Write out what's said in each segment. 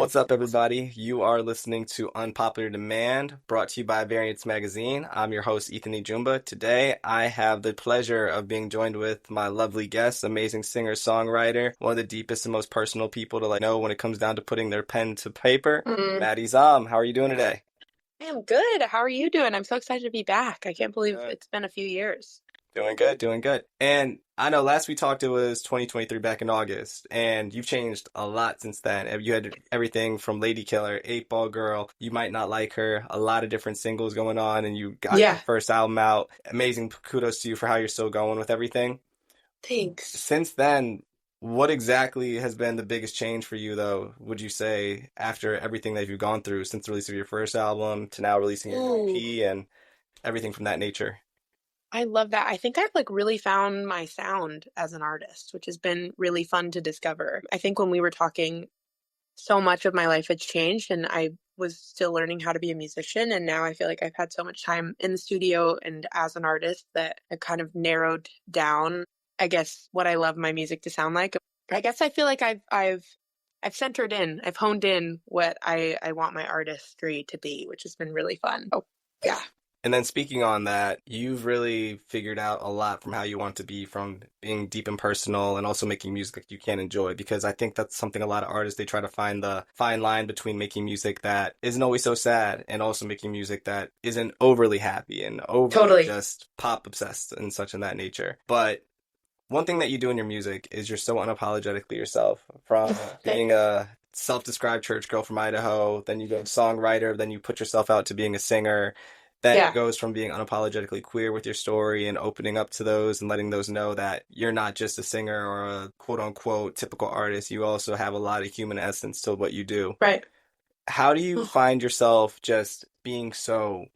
What's up, everybody? You are listening to Unpopular Demand, brought to you by Variance Magazine. I'm your host, Ethan E. Jumba. Today, I have the pleasure of being joined with my lovely guest, amazing singer-songwriter, one of the deepest and most personal people to know when it comes down to putting their pen to paper, Maddie Zom. How are you doing today? I am good. How are you doing? I'm so excited to be back. I can't believe Good. it's been a few years. Doing good, doing good. And I know last we talked, it was 2023 back in August, and you've changed a lot since then. You had everything from Lady Killer, 8 Ball Girl, You Might Not Like Her, a lot of different singles going on, and you got your Yeah, first album out. Amazing kudos to you for how you're still going with everything. thanks. Since then, what exactly has been the biggest change for you, though, would you say, after everything that you've gone through since the release of your first album to now releasing your new Ooh, EP and everything from that nature? I love that. I think I've really found my sound as an artist, which has been really fun to discover. I think when we were talking, so much of my life had changed and I was still learning how to be a musician. And now I feel like I've had so much time in the studio and as an artist that I kind of narrowed down, I guess, what I love my music to sound like. I guess I feel like I've centered in, I've honed in what I want my artistry to be, which has been really fun. Oh, yeah. And then speaking on that, you've really figured out a lot from how you want to be, from being deep and personal and also making music that you can enjoy. Because I think that's something a lot of artists, they try to find the fine line between making music that isn't always so sad and also making music that isn't overly happy and overly Totally. just pop obsessed and such in that nature. But one thing that you do in your music is you're so unapologetically yourself. From being Thanks. a self-described church girl from Idaho, then you go songwriter, then you put yourself out to being a singer. Then it Yeah. goes from being unapologetically queer with your story and opening up to those and letting those know that you're not just a singer or a quote unquote typical artist. You also have a lot of human essence to what you do. Right. How do you find yourself just being so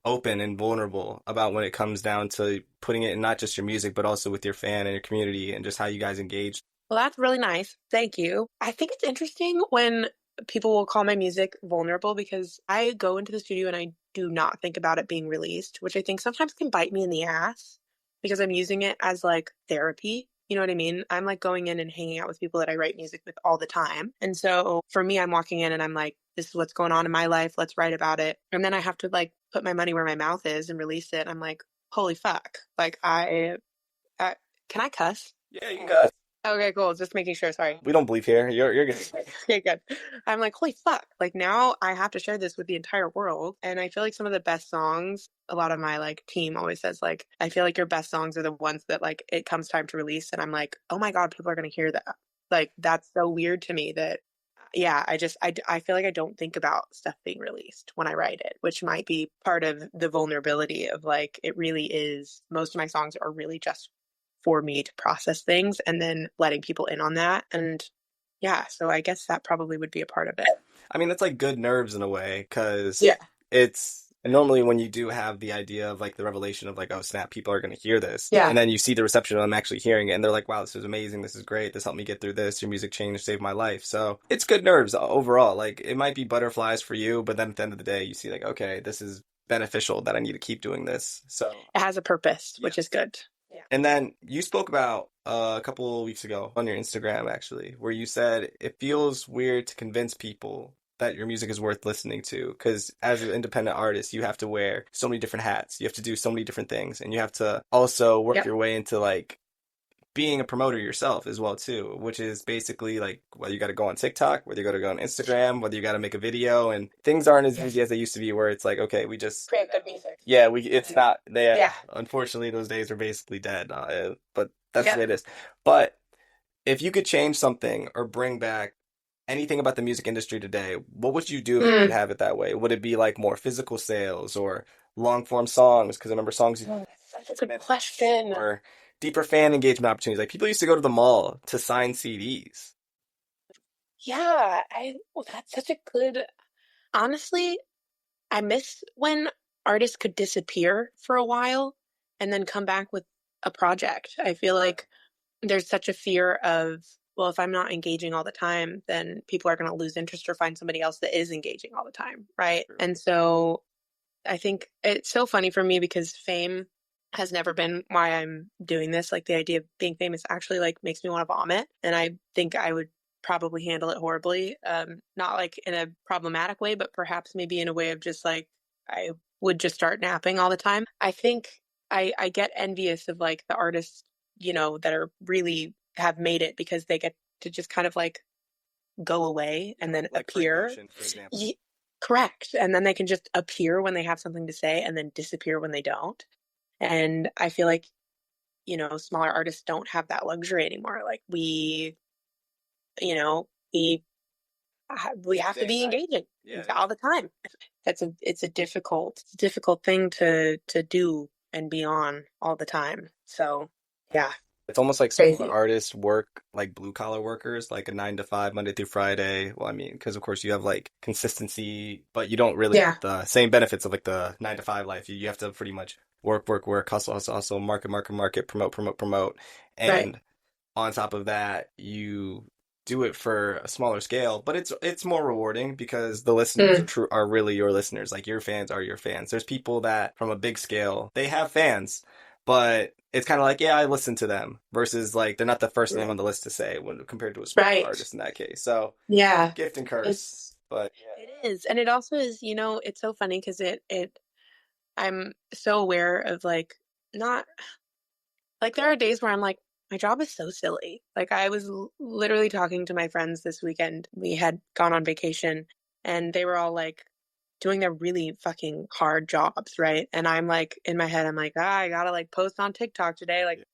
open and vulnerable about when it comes down to putting it in not just your music, but also with your fan and your community and just how you guys engage? Well, that's really nice. Thank you. I think it's interesting when people will call my music vulnerable because I go into the studio and I do not think about it being released, which I think sometimes can bite me in the ass because I'm using it as therapy. You know what I mean? I'm going in and hanging out with people that I write music with all the time. And so for me, I'm walking in and I'm like, this is what's going on in my life. Let's write about it. And then I have to put my money where my mouth is and release it. I'm like, holy fuck. I can I cuss? Yeah, you got. Okay, cool. Just making sure. Sorry. We don't believe here. You're good. Okay, good. I'm like, holy fuck. Now I have to share this with the entire world. And I feel like some of the best songs, a lot of my team always says, I feel like your best songs are the ones that it comes time to release. And I'm like, oh my God, people are going to hear that. That's so weird to me that, yeah, I feel like I don't think about stuff being released when I write it, which might be part of the vulnerability of it really is, most of my songs are really just for me to process things and then letting people in on that. And yeah, so I guess that probably would be a part of it. I mean, that's like good nerves in a way, because Yeah. it's normally when you do have the idea of the revelation of oh snap, people are going to hear this. Yeah. And then you see the reception of them actually hearing it and they're like, wow, this is amazing. This is great. This helped me get through this. Your music changed, saved my life. So it's good nerves overall. It might be butterflies for you, but then at the end of the day, you see okay, this is beneficial that I need to keep doing this. So It has a purpose, yeah. which is good. Yeah. And then you spoke about a couple of weeks ago on your Instagram, actually, where you said it feels weird to convince people that your music is worth listening to. Because as an independent artist, you have to wear so many different hats. You have to do so many different things. And you have to also work Yep. your way into being a promoter yourself as well too, which is basically whether you got to go on TikTok, whether you got to go on Instagram, whether you got to make a video, and things aren't as easy as they used to be. Where it's okay, we just Create good music. yeah, we it's not they. Yeah. Unfortunately, those days are basically dead. But that's the Yeah. way it is. But if you could change something or bring back anything about the music industry today, what would you do if you could have it that way? Would it be more physical sales or long form songs? Because I remember songs That's a good question. or deeper fan engagement opportunities. People used to go to the mall to sign CDs. Yeah, that's such a good, honestly, I miss when artists could disappear for a while and then come back with a project. I feel like there's such a fear of, well, if I'm not engaging all the time, then people are going to lose interest or find somebody else that is engaging all the time, right? True. And so I think it's so funny for me because fame has never been why I'm doing this. The idea of being famous actually makes me want to vomit. And I think I would probably handle it horribly. Not like in a problematic way, but perhaps maybe in a way of just like I would just start napping all the time. I think I get envious of like the artists, that are really have made it because they get to just kind of like go away Yeah, and then like Frank appear. Ocean, for example. Ye- Correct. And then they can just appear when they have something to say and then disappear when they don't. And I feel like, smaller artists don't have that luxury anymore. Like you know, we we have to Day and be night. engaging Yeah, yeah. all the time. It's a difficult thing to do and be on all the time. So, yeah, It's almost like smaller crazy. artists work like blue collar workers, like a 9 to 5, Monday through Friday. Well, I mean, because of course you have like consistency, but you don't really Yeah, get the same benefits of like the 9 to 5 life. You have to pretty much work, work, work, hustle, hustle, hustle, market, market, market, promote, promote, promote. right. And on top of that, you do it for a smaller scale, but it's more rewarding because the listeners Mm, are really your listeners. Like your fans are your fans. There's people that from a big scale, they have fans, but it's kind of like, yeah, I listen to them versus like they're not the first name on the list to say when compared to a smaller right. artist in that case. So Yeah. gift and curse, It's but it is. And it also is, it's so funny because I'm so aware of like not like there are days where I'm like, my job is so silly. Like I was literally talking to my friends this weekend. We had gone on vacation and they were all like doing their really fucking hard jobs, right? And I'm like in my head, I'm like, I gotta like post on TikTok today, like yeah,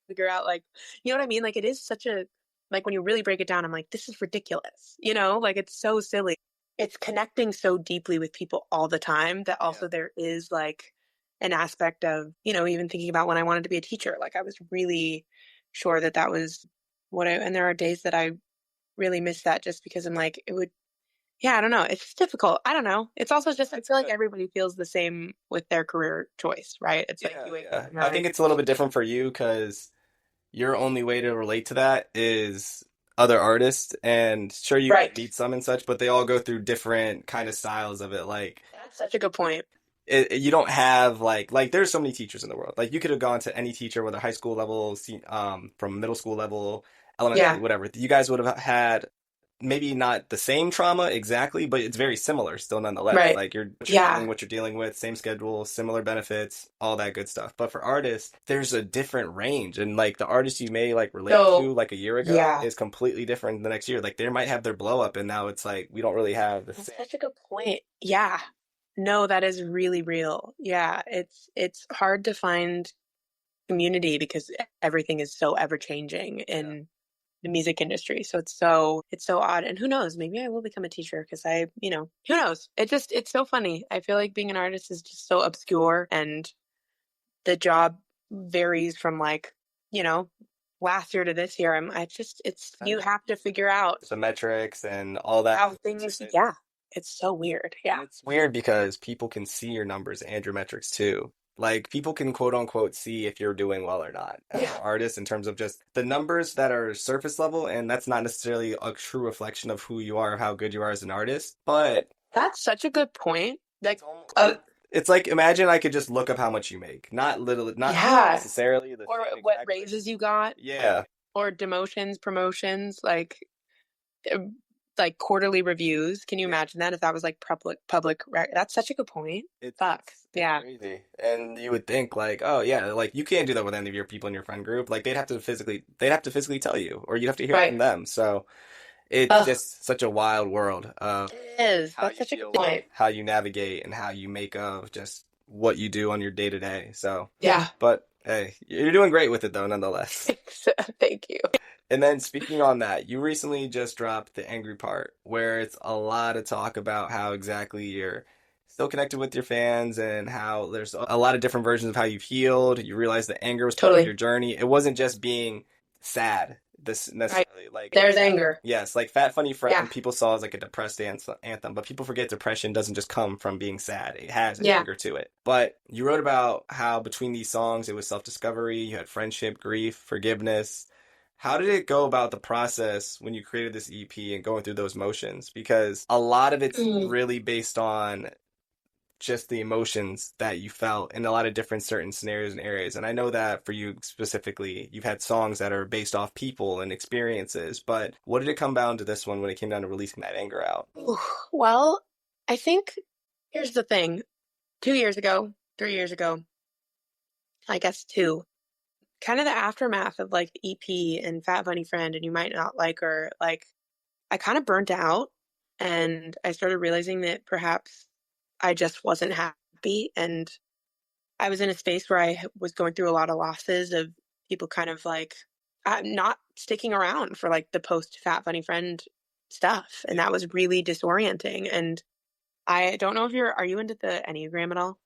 figure out like you know what I mean? Like it is such a like when you really break it down, I'm like, this is ridiculous. Like it's so silly. It's connecting so deeply with people all the time that yeah, also there is like an aspect of, even thinking about when I wanted to be a teacher. Like I was really sure that that was and there are days that I really miss that just because I'm like, it would, yeah, I don't know. It's difficult. I don't know. It's also just, I it's feel like good. everybody feels the same with their career choice, right? It's like Yeah, you wake up yeah. and you're I think like, it's a little bit different for you because your only way to relate to that is other artists, and sure you might right. meet some and such, but they all go through different kind of styles of it. Like That's such a good point. you don't have like there's so many teachers in the world. Like you could have gone to any teacher, whether high school level, from middle school level, elementary, Yeah, whatever. You guys would have had maybe not the same trauma exactly, but it's very similar still nonetheless. right. Like you're Yeah. dealing what you're dealing with, same schedule, similar benefits, all that good stuff. But for artists, there's a different range. And like the artist you may like relate So, to like a year ago yeah, is completely different the next year. Like they might have their blow up and now it's like we don't really have the that's same. such a good point. Yeah. No, that is really real. Yeah, it's hard to find community because everything is so ever changing Yeah. in the music industry. So it's so odd. And who knows, maybe I will become a teacher because who knows? It's so funny. I feel like being an artist is just so obscure and the job varies from like, you know, last year to this year. It's I you know. have to figure out The metrics and all that how goes into things, it. yeah, it's so weird. And Yeah. it's weird because people can see your numbers and your metrics too. Like people can quote unquote see if you're doing well or not as an Yeah. artist in terms of just the numbers that are surface level, and that's not necessarily a true reflection of who you are, of how good you are as an artist. But That's such a good point. it's Like, almost uh, it's like imagine I could just look up how much you make. Not yeah. necessarily the Or same what exact, but raises you got, yeah. or demotions, promotions, uh, like quarterly reviews. Can you Yeah. imagine that if that was like That's such a good point. Fuck. It's Yeah. crazy. And you would think like, oh yeah, like you can't do that with any of your people in your friend group. Like they'd have to physically tell you, or you'd have to hear it Right. from them. So it's Ugh, just such a wild world of it is. how That's you such a good deal with point. it, how you navigate, and how you make of just what you do on your day to day. So, Yeah. but hey, you're doing great with it though, nonetheless. Thanks. Thank you. And then speaking on that, you recently just dropped the angry part, where it's a lot of talk about how exactly you're still connected with your fans and how there's a lot of different versions of how you've healed. You realize that anger was part of Totally. your journey. It wasn't just being sad, this Right. necessarily. Like, There's anger. yes, like Fat Funny Yeah. Friend, people saw as like a depressed anthem, but people forget depression doesn't just come from being sad. It has Yeah. anger to it. But you wrote about how between these songs, it was self-discovery, you had friendship, grief, forgiveness. How did it go about the process when you created this EP and going through those motions? Because a lot of it's Mm. really based on just the emotions that you felt in a lot of different certain scenarios and areas. And I know that for you specifically, you've had songs that are based off people and experiences, but what did it come down to this one when it came down to releasing that anger out? Well, I think here's the thing. 2 years ago, 3 years ago, I guess two, kind of the aftermath of like the EP and Fat Bunny Friend and You Might Not Like Her, like I kind of burnt out and I started realizing that perhaps I just wasn't happy. And I was in a space where I was going through a lot of losses of people kind of like not sticking around for like the post Fat Bunny Friend stuff. And Yeah. that was really disorienting. And I don't know if are you into the Enneagram at all?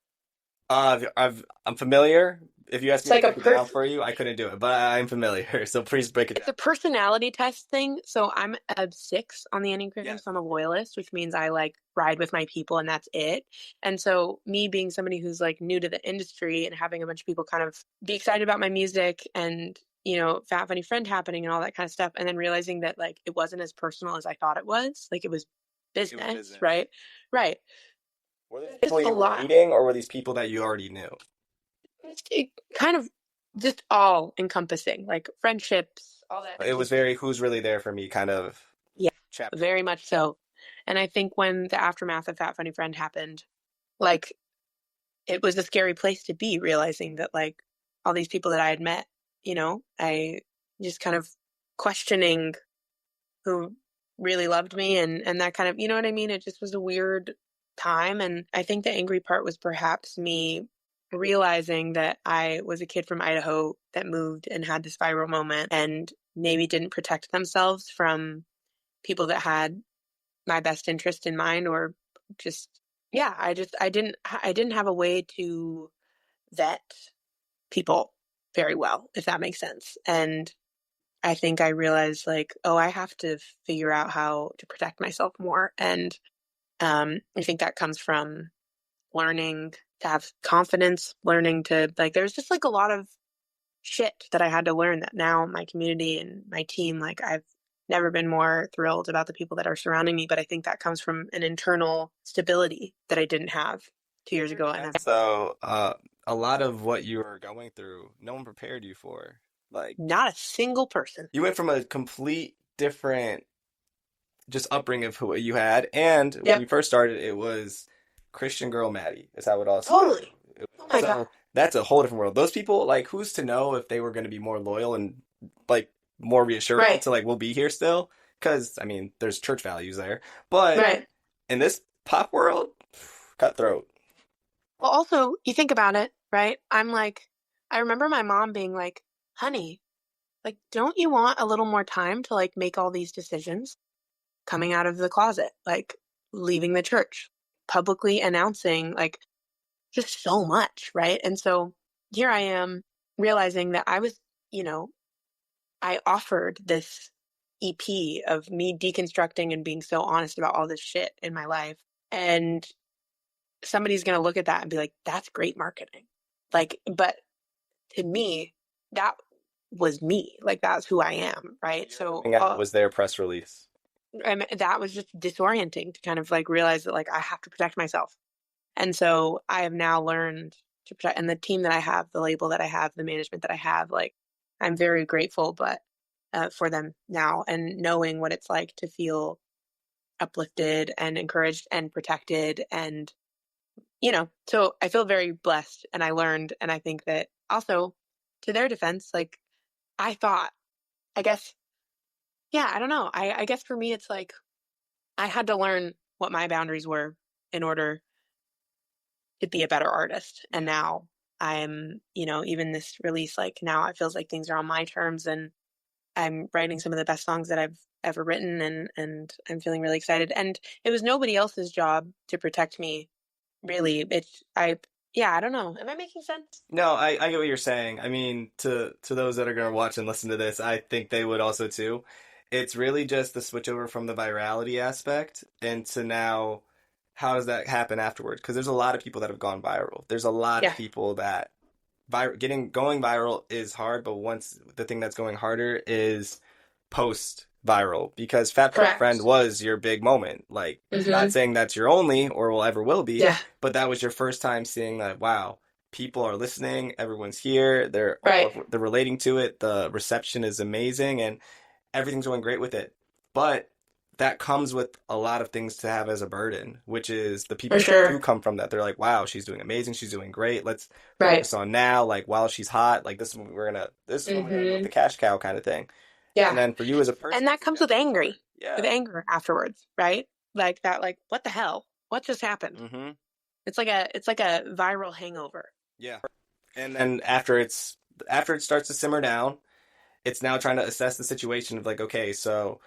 I'm familiar. If you asked It's me to like a break it down person. for you, I couldn't do it, but I'm familiar. So please break it It's down. a personality test thing. So I'm a 6 on the Enneagram, Yes. so I'm a loyalist, which means I like ride with my people and that's it. And so me being somebody who's like new to the industry and having a bunch of people kind of be excited about my music and Fat Funny Friend happening and all that kind of stuff, and then realizing that like it wasn't as personal as I thought it was. Like it was It was business, business. right? Right. Were these Just people a you were lot. meeting, or were these people that you already knew? It kind of just all encompassing, like friendships, all that. It was Just very who's really there for me kind of yeah, chapter. very much so. And I think when the aftermath of Fat Funny Friend happened, like it was a scary place to be, realizing that like all these people that I had met, I just kind of questioning who really loved me and that kind of, you know what I mean? It just was a weird time. And I think the angry part was perhaps me realizing that I was a kid from Idaho that moved and had this viral moment and maybe didn't protect themselves from people that had my best interest in mind, or just yeah, I didn't have a way to vet people very well, if that makes sense. And I think I realized like, oh, I have to figure out how to protect myself more. And I think that comes from learning to have confidence, learning to like there's just like a lot of shit that I had to learn that now my community and my team, like I've never been more thrilled about the people that are surrounding me. But I think that comes from an internal stability that I didn't have 2 years Hearing ago. And that, I've so a lot of what you were going through, no one prepared you for. Like not a single person. you went from a complete different just upbringing of who you had, and when you Yep. first started, it was Christian girl Maddie, is how it all started. Totally. Oh my God. So that's a whole different world. Those people, like, who's to know if they were going to be more loyal and like more reassuring Right. to like we'll be here still? Because I mean, there's church values there, but Right. in this pop world, cutthroat. Well, also, you think about it, right? I'm like, I remember my mom being like, honey, like, don't you want a little more time to like make all these decisions? Coming out of the closet, like leaving the church, publicly announcing like just so much, right? And so here I am realizing that I was, you know, I offered this EP of me deconstructing and being so honest about all this shit in my life. And somebody's going to look at that and be like, that's great marketing. Like, but to me, that was me. Like, that's who I am, right? Your So, coming out was their press release. and that was just disorienting to kind of like realize that like I have to protect myself. And so I have now learned to protect, and the team that I have, the label that I have, the management that I have, like I'm very grateful, but for them now and knowing what it's like to feel uplifted and encouraged and protected. And, so I feel very blessed and I learned. And I think that also to their defense, like I thought, I guess, yeah, I don't know. I guess for me, it's like I had to learn what my boundaries were in order to be a better artist. And now I'm, even this release, like now it feels like things are on my terms and I'm writing some of the best songs that I've ever written and I'm feeling really excited. And it was nobody else's job to protect me, really. Yeah, I don't know. Am I making sense? No, I get what you're saying. I mean, to those that are going to watch and listen to this, I think they would also too. It's really just the switch over from the virality aspect into now how does that happen afterward? Because there's a lot of people that have gone viral. There's a lot of Yeah. people that going viral is hard, but once the thing that's going harder is post viral because Fat Friend Correct. was your big moment. Like, not saying that's your only or will ever will be, Yeah. but that was your first time seeing that, wow, people are listening, everyone's here, Right. they're relating to it, the reception is amazing, and everything's going great with it. But that comes with a lot of things to have as a burden, which is the For people that do sure. come from that. They're like, wow, she's doing amazing, she's doing great. Let's Right. focus on now, like while she's hot, like this is when we're gonna milk hmm the cash cow kind of thing. And Yeah. then for you as a person, And that it's comes definitely hard. with Yeah. anger afterwards, right? Like that, like, what the hell? What just happened? Mm-hmm. It's like a viral hangover. Yeah. And then after it starts to simmer down, it's now trying to assess the situation of like, okay, so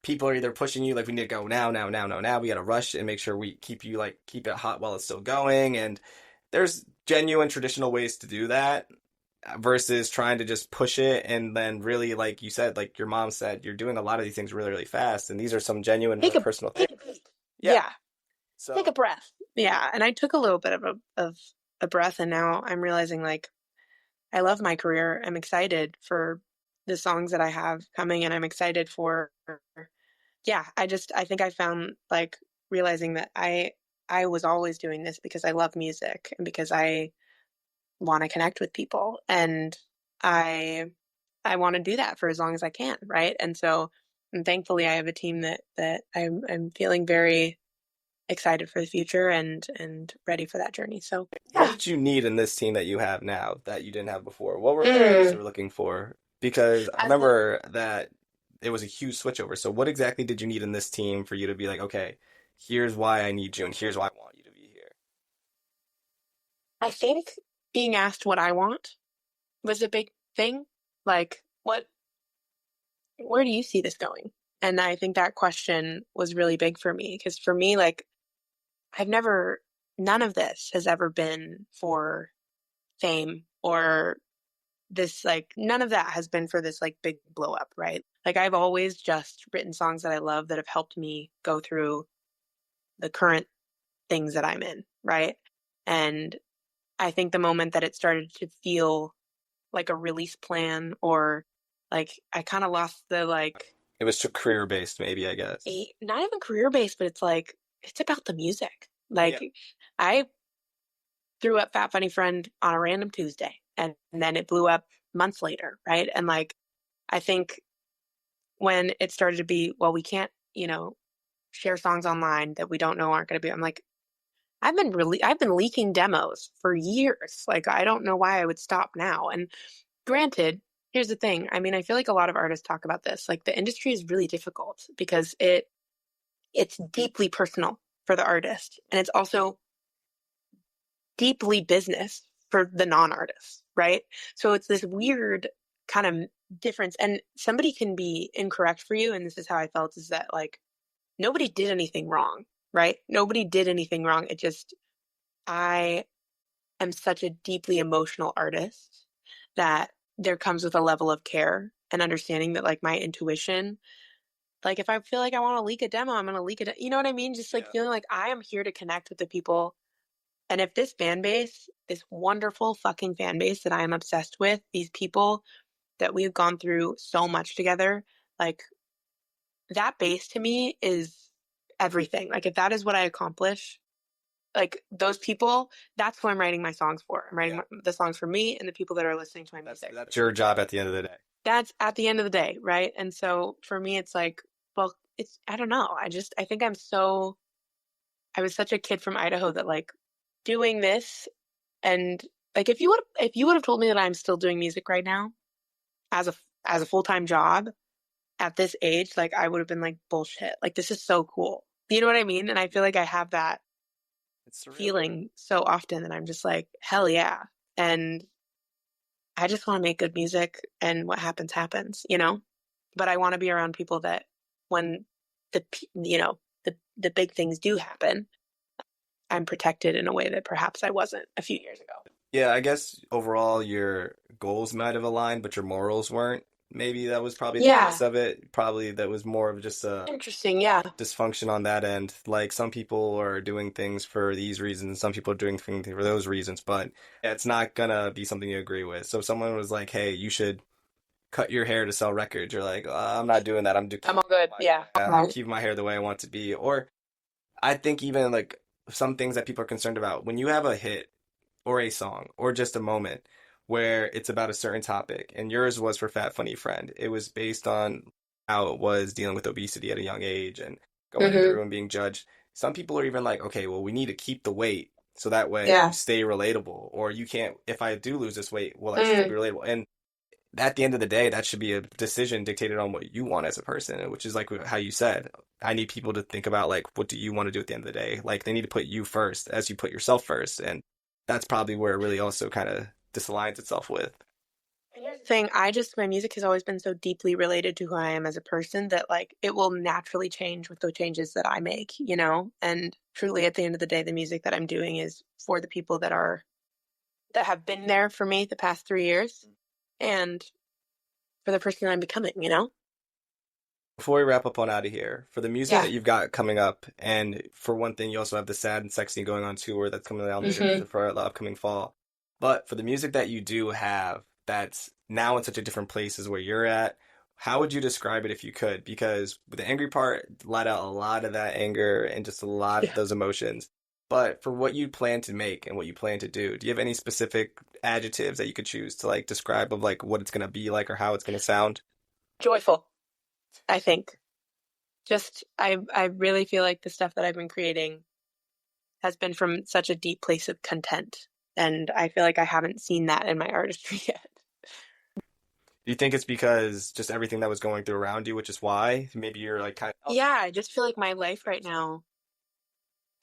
people are either pushing you like we need to go now, now, now, now, now. We got to rush and make sure we keep it hot while it's still going. And there's genuine traditional ways to do that versus trying to just push it and then really, like you said, like your mom said, you're doing a lot of these things really, really fast, and these are some genuine, Take really a personal things. Yeah. yeah, take a So breath. Yeah, and I took a little bit of a breath, and now I'm realizing like I love my career. I'm excited for the songs that I have coming, and I'm excited for yeah. I think I found like realizing that I was always doing this because I love music and because I want to connect with people, and I I want to do that for as long as I can, right? And thankfully I have a team that I'm feeling very excited for the future and ready for that journey. So what yeah. did you need in this team that you have now that you didn't have before? What were the things you Mm. were looking for? Because I I think remember that it was a huge switchover. So what exactly did you need in this team for you to be like, okay, here's why I need you and here's why I want you to be here? I think being asked what I want was a big thing. Like, where do you see this going? And I think that question was really big for me because for me, like, I've never, none of this has ever been for fame or this, like, none of that has been for this, like, big blow up, right? Like, I've always just written songs that I love that have helped me go through the current things that I'm in, right? And I think the moment that it started to feel like a release plan or like I kind of lost the like It was too career based, maybe, I guess. not even career based, but it's like it's about the music. Yeah. Like I threw up Fat Funny Friend on a random Tuesday and then it blew up months later, right? And like I think when it started to be, well, we can't, share songs online that we don't know aren't going to be. I'm like, I've been leaking demos for years. Like I don't know why I would stop now. And granted, here's the thing. I mean, I feel like a lot of artists talk about this. Like the industry is really difficult because it's deeply personal for the artist and it's also deeply business for the non-artist, right? So it's this weird kind of difference and somebody can be incorrect for you and this is how I felt is that like nobody did anything wrong, right? Nobody did anything wrong. It just I am such a deeply emotional artist that there comes with a level of care and understanding that like my intuition, like if I feel like I want to leak a demo, I'm going to leak it. You know what I mean? Just like Yeah. feeling like I am here to connect with the people. And if this fan base, this wonderful fucking fan base that I am obsessed with, these people that we've gone through so much together, like that base to me is everything. Like if that is what I accomplish, like those people, that's who I'm writing my songs for. I'm writing Yeah. the songs for me and the people that are listening to my That's music. that's your job at the end of the day. That's at the end of the day, right? And so for me, it's like, well, it's, I don't know. I think I was such a kid from Idaho that like doing this and like if you would have told me that I'm still doing music right now as a, as a full-time job at this age, like I would have been like, bullshit. Like this is so cool. You know what I mean? And I feel like I have that It's surreal. feeling so often that I'm just like, hell yeah. And I just want to make good music and what happens, happens, you know? But I want to be around people that when the big things do happen, I'm protected in a way that perhaps I wasn't a few years ago. Yeah, I guess overall your goals might have aligned, but your morals weren't. Maybe that was probably the Yeah. case of it. Probably that was more of just a Interesting. Yeah. dysfunction on that end. Like some people are doing things for these reasons, some people are doing things for those reasons, but it's not gonna be something you agree with. So if someone was like, "Hey, you should cut your hair to sell records. You're like, I'm not doing that. I'm all good. Yeah. I'm Right. keeping my hair the way I want it to be. Or I think even like some things that people are concerned about when you have a hit or a song or just a moment where it's about a certain topic, and yours was for Fat Funny Friend. It was based on how it was dealing with obesity at a young age and going through and being judged. Some people are even like, okay, well, we need to keep the weight so that way you Yeah. stay relatable, or you can't, if I do lose this weight, will I still be relatable? And at the end of the day, that should be a decision dictated on what you want as a person, which is like how you said. I need people to think about like, what do you want to do at the end of the day? Like, they need to put you first as you put yourself first. And that's probably where it really also kind of disaligns itself with. And here's the thing, my music has always been so deeply related to who I am as a person that like it will naturally change with the changes that I make, you know? And truly at the end of the day, the music that I'm doing is for the people that have been there for me the past 3 years and for the person I'm becoming, you know? Before we wrap up on out of here, for the music Yeah. that you've got coming up, and for one thing, you also have the Sad and Sexy going on tour that's coming out for the upcoming fall. But for the music that you do have that's now in such a different place as where you're at, how would you describe it if you could? Because the angry part let out a lot of that anger and just a lot of Yeah. those emotions. But for what you plan to make and what you plan to do you have any specific adjectives that you could choose to like describe of like what it's gonna be like or how it's gonna sound? Joyful, I think. Just I really feel like the stuff that I've been creating has been from such a deep place of content. And I feel like I haven't seen that in my artistry yet. Do you think it's because just everything that was going through around you, which is why maybe you're like kind of Yeah, I just feel like my life right now,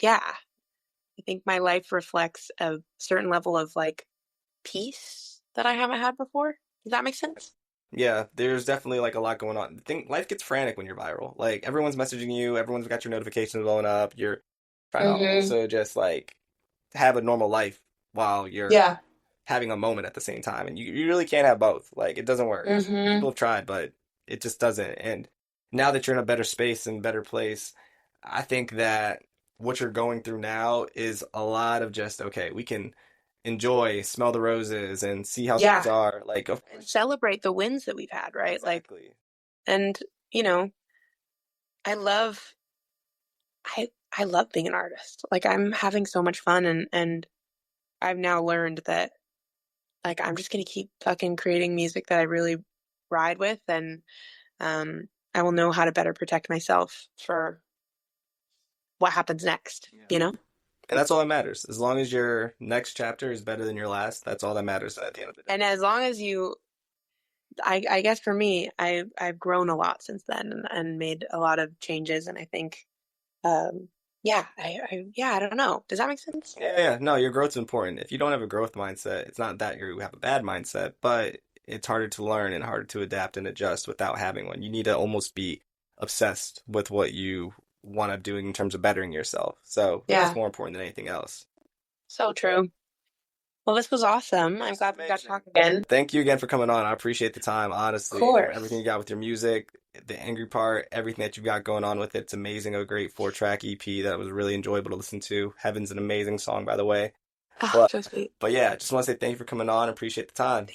yeah, I think my life reflects a certain level of like peace that I haven't had before. Does that make sense? yeah, there's definitely like a lot going on. Life gets frantic when you're viral. Like everyone's messaging you, everyone's got your notifications blowing up. You're trying to also just like have a normal life while you're Yeah. having a moment at the same time. And you really can't have both. Like it doesn't work. People have tried, but it just doesn't. And now that you're in a better space and better place, I think that what you're going through now is a lot of just, okay, we can enjoy, smell the roses and see how things Yeah. are. Like, of And course, celebrate the wins that we've had, right? Like, exactly. and you know, I love I love being an artist. Like I'm having so much fun and I've now learned that like I'm just gonna keep fucking creating music that I really ride with and I will know how to better protect myself for what happens next, Yeah. you know? And that's all that matters. As long as your next chapter is better than your last, that's all that matters at the end of the day. And as long as I guess for me, I've grown a lot since then and made a lot of changes and I think um yeah, yeah, I don't know. Does that make sense? Yeah, yeah. No, your growth's important. If you don't have a growth mindset, it's not that you have a bad mindset, but it's harder to learn and harder to adapt and adjust without having one. You need to almost be obsessed with what you want to do in terms of bettering yourself. So that's Yeah, more important than anything else. so true. Well, this was awesome. I'm This is glad we got to amazing. talk again. Thank you again for coming on. I appreciate the time, Of honestly. Everything course. you got with your music, the angry part, everything that you've got going on with it, it's amazing. A great 4-track EP that was really enjoyable to listen to. Heaven's an amazing song, by the way. Oh, But so sweet. but yeah, just want to say thank you for coming on. Appreciate the time.